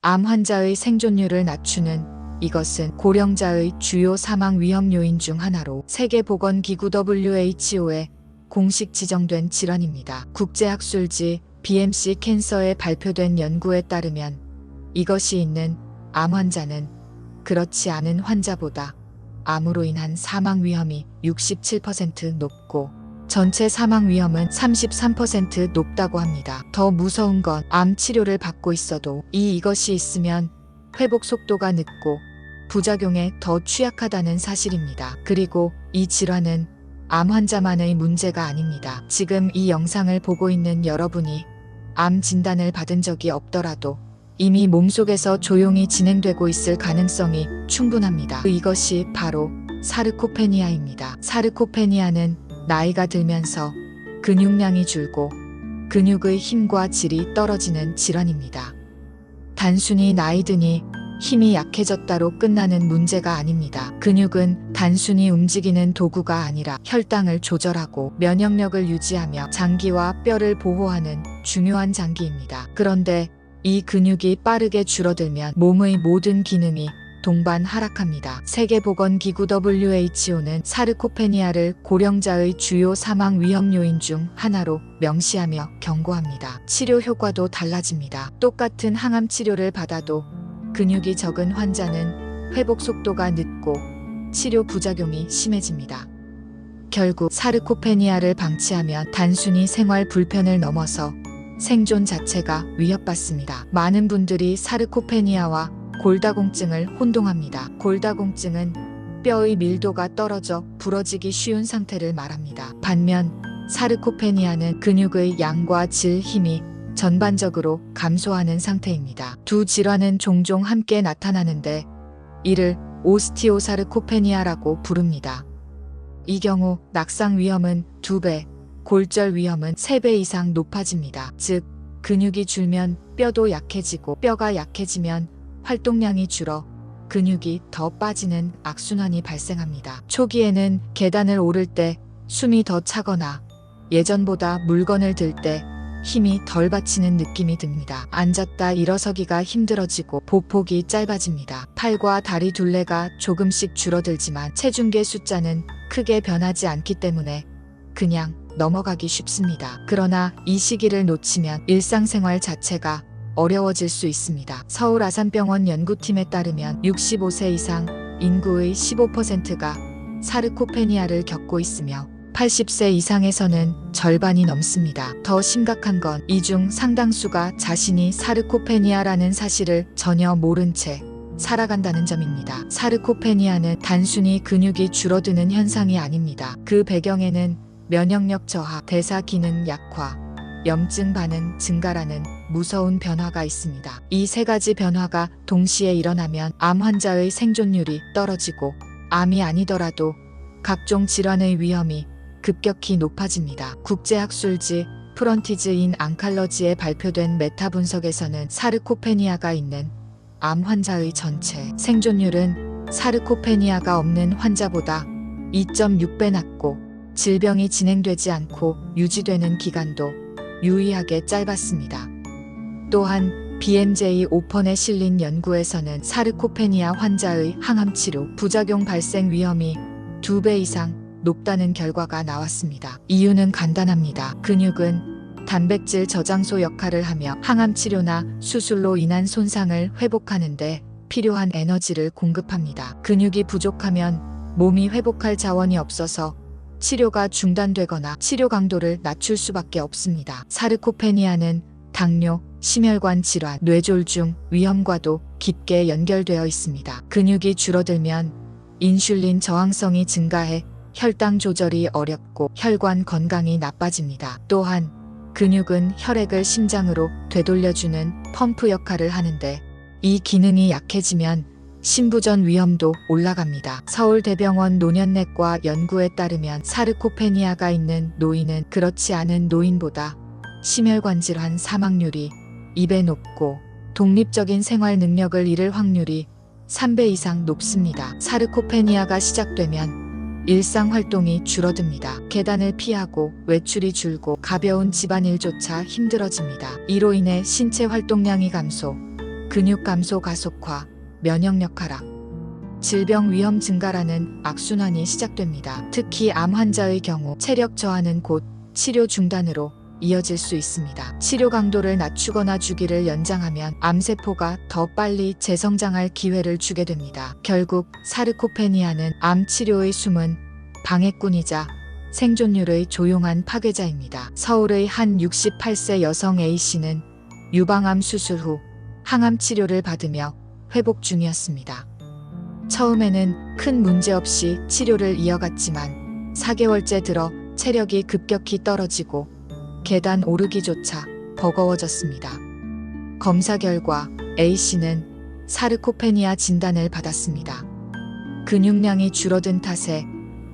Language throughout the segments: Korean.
암 환자의 생존율을 낮추는 이것은 고령자의 주요 사망 위험 요인 중 하나로 세계보건기구 WHO에 공식 지정된 질환입니다. 국제학술지 BMC 캔서에 발표된 연구에 따르면 이것이 있는 암 환자는 그렇지 않은 환자보다 암으로 인한 사망 위험이 67% 높고 전체 사망 위험은 33% 높다고 합니다. 더 무서운 건 암 치료를 받고 있어도 이것이 있으면 회복 속도가 늦고 부작용에 더 취약하다는 사실입니다. 그리고 이 질환은 암 환자만의 문제가 아닙니다. 지금 이 영상을 보고 있는 여러분이 암 진단을 받은 적이 없더라도 이미 몸속에서 조용히 진행되고 있을 가능성이 충분합니다. 이것이 바로 사르코페니아입니다. 사르코페니아는 나이가 들면서 근육량이 줄고 근육의 힘과 질이 떨어지는 질환입니다. 단순히 나이 드니 힘이 약해졌다로 끝나는 문제가 아닙니다. 근육은 단순히 움직이는 도구가 아니라 혈당을 조절하고 면역력을 유지하며 장기와 뼈를 보호하는 중요한 장기입니다. 그런데 이 근육이 빠르게 줄어들면 몸의 모든 기능이 동반 하락합니다. 세계보건기구 WHO는 사르코페니아를 고령자의 주요 사망 위험 요인 중 하나로 명시하며 경고합니다. 치료 효과도 달라집니다. 똑같은 항암 치료를 받아도 근육이 적은 환자는 회복 속도가 늦고 치료 부작용이 심해집니다. 결국 사르코페니아를 방치하면 단순히 생활 불편을 넘어서 생존 자체가 위협받습니다. 많은 분들이 사르코페니아와 골다공증을 혼동합니다. 골다공증은 뼈의 밀도가 떨어져 부러지기 쉬운 상태를 말합니다. 반면 사르코페니아는 근육의 양과 질, 힘이 전반적으로 감소하는 상태입니다. 두 질환은 종종 함께 나타나는데 이를 오스티오사르코페니아라고 부릅니다. 이 경우 낙상 위험은 2배, 골절 위험은 3배 이상 높아집니다. 즉, 근육이 줄면 뼈도 약해지고 뼈가 약해지면 활동량이 줄어 근육이 더 빠지는 악순환이 발생합니다. 초기에는 계단을 오를 때 숨이 더 차거나 예전보다 물건을 들 때 힘이 덜 받치는 느낌이 듭니다. 앉았다 일어서기가 힘들어지고 보폭이 짧아집니다. 팔과 다리 둘레가 조금씩 줄어들지만 체중계 숫자는 크게 변하지 않기 때문에 그냥 넘어가기 쉽습니다. 그러나 이 시기를 놓치면 일상생활 자체가 어려워질 수 있습니다. 서울 아산병원 연구팀에 따르면 65세 이상 인구의 15%가 사르코페니아를 겪고 있으며 80세 이상에서는 절반이 넘습니다. 더 심각한 건 이 중 상당수가 자신이 사르코페니아라는 사실을 전혀 모른 채 살아간다는 점입니다. 사르코페니아는 단순히 근육이 줄어드는 현상이 아닙니다. 그 배경에는 면역력 저하, 대사 기능 약화, 염증 반응 증가라는 무서운 변화가 있습니다. 이 세 가지 변화가 동시에 일어나면 암 환자의 생존율이 떨어지고 암이 아니더라도 각종 질환의 위험이 급격히 높아집니다. 국제학술지 프런티즈 인 안칼러지에 발표된 메타 분석에서는 사르코페니아가 있는 암 환자의 전체 생존율은 사르코페니아가 없는 환자보다 2.6배 낮고 질병이 진행되지 않고 유지되는 기간도 유의하게 짧았습니다. 또한 BMJ 오펀에 실린 연구에서는 사르코페니아 환자의 항암치료 부작용 발생 위험이 2배 이상 높다는 결과가 나왔습니다. 이유는 간단합니다. 근육은 단백질 저장소 역할을 하며 항암치료나 수술로 인한 손상을 회복하는 데 필요한 에너지를 공급합니다. 근육이 부족하면 몸이 회복할 자원이 없어서 치료가 중단되거나 치료 강도를 낮출 수밖에 없습니다. 사르코페니아는 당뇨, 심혈관 질환, 뇌졸중 위험과도 깊게 연결되어 있습니다. 근육이 줄어들면 인슐린 저항성이 증가해 혈당 조절이 어렵고 혈관 건강이 나빠집니다. 또한 근육은 혈액을 심장으로 되돌려주는 펌프 역할을 하는데 이 기능이 약해지면 심부전 위험도 올라갑니다. 서울대병원 노년내과 연구에 따르면 사르코페니아가 있는 노인은 그렇지 않은 노인보다 심혈관 질환 사망률이 2배 높고 독립적인 생활 능력을 잃을 확률이 3배 이상 높습니다. 사르코페니아가 시작되면 일상 활동이 줄어듭니다. 계단을 피하고 외출이 줄고 가벼운 집안일조차 힘들어집니다. 이로 인해 신체 활동량이 감소, 근육 감소 가속화, 면역력 하락, 질병 위험 증가라는 악순환이 시작됩니다. 특히 암 환자의 경우 체력 저하는 곧 치료 중단으로 이어질 수 있습니다. 치료 강도를 낮추거나 주기를 연장하면 암세포가 더 빨리 재성장할 기회를 주게 됩니다. 결국 사르코페니아는 암 치료의 숨은 방해꾼이자 생존율의 조용한 파괴자입니다. 서울의 한 68세 여성 A씨는 유방암 수술 후 항암 치료를 받으며 회복 중이었습니다. 처음에는 큰 문제 없이 치료를 이어갔지만 4개월째 들어 체력이 급격히 떨어지고 계단 오르기조차 버거워졌습니다. 검사 결과 A씨는 사르코페니아 진단을 받았습니다. 근육량이 줄어든 탓에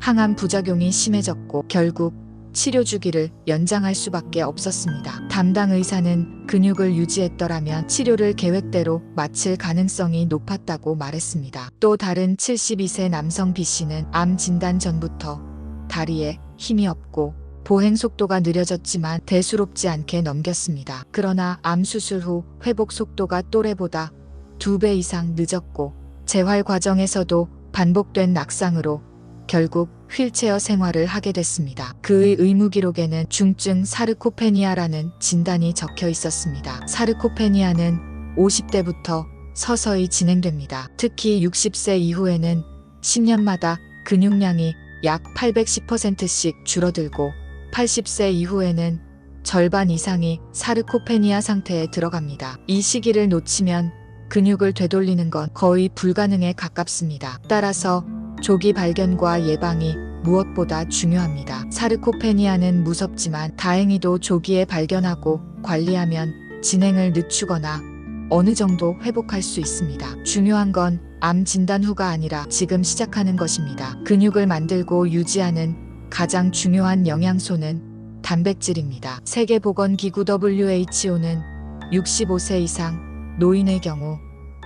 항암 부작용이 심해졌고 결국 치료 주기를 연장할 수밖에 없었습니다. 담당 의사는 근육을 유지했더라면 치료를 계획대로 마칠 가능성이 높았다고 말했습니다. 또 다른 72세 남성 B씨는 암 진단 전부터 다리에 힘이 없고 보행 속도가 느려졌지만 대수롭지 않게 넘겼습니다. 그러나 암 수술 후 회복 속도가 또래보다 2배 이상 늦었고 재활 과정에서도 반복된 낙상으로 결국 휠체어 생활을 하게 됐습니다. 그의 의무 기록에는 중증 사르코페니아라는 진단이 적혀 있었습니다. 사르코페니아는 50대부터 서서히 진행됩니다. 특히 60세 이후에는 10년마다 근육량이 약 810%씩 줄어들고 80세 이후에는 절반 이상이 사르코페니아 상태에 들어갑니다. 이 시기를 놓치면 근육을 되돌리는 건 거의 불가능에 가깝습니다. 따라서 조기 발견과 예방이 무엇보다 중요합니다. 사르코페니아는 무섭지만 다행히도 조기에 발견하고 관리하면 진행을 늦추거나 어느 정도 회복할 수 있습니다. 중요한 건 암 진단 후가 아니라 지금 시작하는 것입니다. 근육을 만들고 유지하는 가장 중요한 영양소는 단백질입니다. 세계보건기구 WHO는 65세 이상 노인의 경우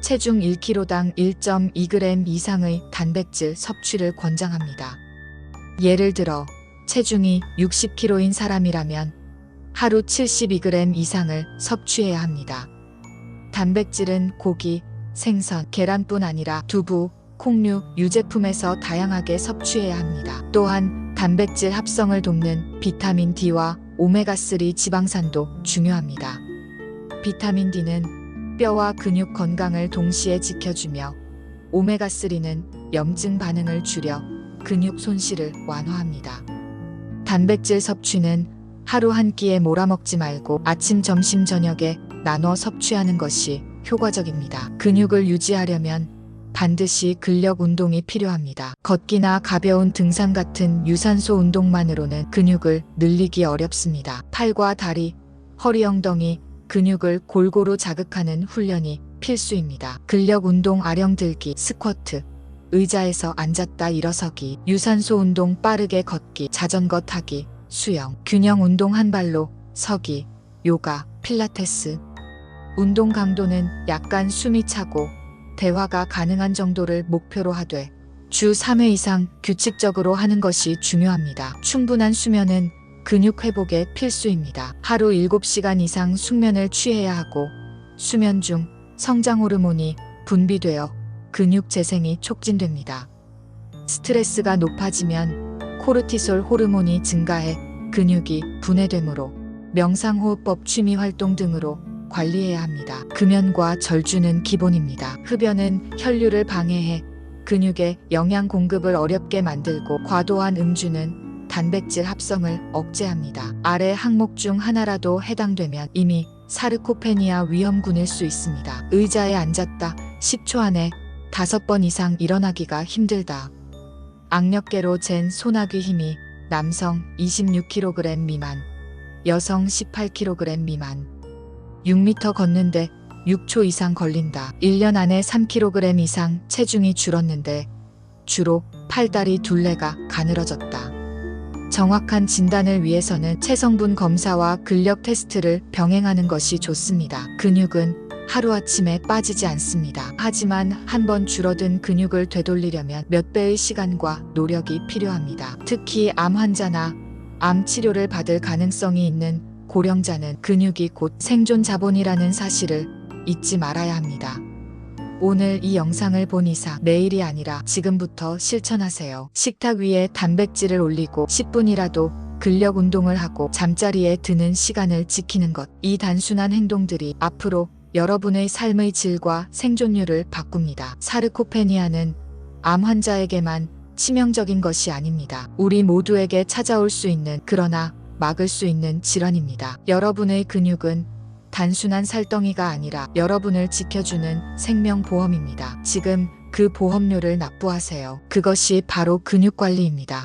체중 1kg당 1.2g 이상의 단백질 섭취를 권장합니다. 예를 들어 체중이 60kg인 사람이라면 하루 72g 이상을 섭취해야 합니다. 단백질은 고기, 생선, 계란뿐 아니라 두부, 콩류, 유제품에서 다양하게 섭취해야 합니다. 또한 단백질 합성을 돕는 비타민 D와 오메가3 지방산도 중요합니다. 비타민 D는 뼈와 근육 건강을 동시에 지켜주며 오메가3는 염증 반응을 줄여 근육 손실을 완화합니다. 단백질 섭취는 하루 한 끼에 몰아먹지 말고 아침, 점심, 저녁에 나눠 섭취하는 것이 효과적입니다. 근육을 유지하려면 반드시 근력 운동이 필요합니다. 걷기나 가벼운 등산 같은 유산소 운동만으로는 근육을 늘리기 어렵습니다. 팔과 다리, 허리, 엉덩이, 근육을 골고루 자극하는 훈련이 필수입니다. 근력 운동 아령 들기, 스쿼트, 의자에서 앉았다 일어서기, 유산소 운동 빠르게 걷기, 자전거 타기, 수영, 균형 운동 한 발로 서기, 요가, 필라테스. 운동 강도는 약간 숨이 차고 대화가 가능한 정도를 목표로 하되 주 3회 이상 규칙적으로 하는 것이 중요합니다. 충분한 수면은 근육 회복에 필수입니다. 하루 7시간 이상 숙면을 취해야 하고 수면 중 성장 호르몬이 분비되어 근육 재생이 촉진됩니다. 스트레스가 높아지면 코르티솔 호르몬이 증가해 근육이 분해되므로 명상호흡법, 취미활동 등으로 관리해야 합니다. 금연과 절주는 기본입니다. 흡연은 혈류를 방해해 근육에 영양 공급을 어렵게 만들고 과도한 음주는 단백질 합성을 억제합니다. 아래 항목 중 하나라도 해당되면 이미 사르코페니아 위험군일 수 있습니다. 의자에 앉았다 10초 안에 5번 이상 일어나기가 힘들다. 악력계로 잰 소나귀 힘이 남성 26kg 미만, 여성 18kg 미만. 6m 걷는데 6초 이상 걸린다. 1년 안에 3kg 이상 체중이 줄었는데 주로 팔다리 둘레가 가늘어졌다. 정확한 진단을 위해서는 체성분 검사와 근력 테스트를 병행하는 것이 좋습니다. 근육은 하루아침에 빠지지 않습니다. 하지만 한번 줄어든 근육을 되돌리려면 몇 배의 시간과 노력이 필요합니다. 특히 암 환자나 암 치료를 받을 가능성이 있는 고령자는 근육이 곧 생존 자본이라는 사실을 잊지 말아야 합니다. 오늘 이 영상을 본 이상 내일이 아니라 지금부터 실천하세요. 식탁 위에 단백질을 올리고 10분이라도 근력 운동을 하고 잠자리에 드는 시간을 지키는 것. 이 단순한 행동들이 앞으로 여러분의 삶의 질과 생존율을 바꿉니다. 사르코페니아는 암 환자에게만 치명적인 것이 아닙니다. 우리 모두에게 찾아올 수 있는, 그러나 막을 수 있는 질환입니다. 여러분의 근육은 단순한 살덩이가 아니라 여러분을 지켜주는 생명보험입니다. 지금 그 보험료를 납부하세요. 그것이 바로 근육관리입니다.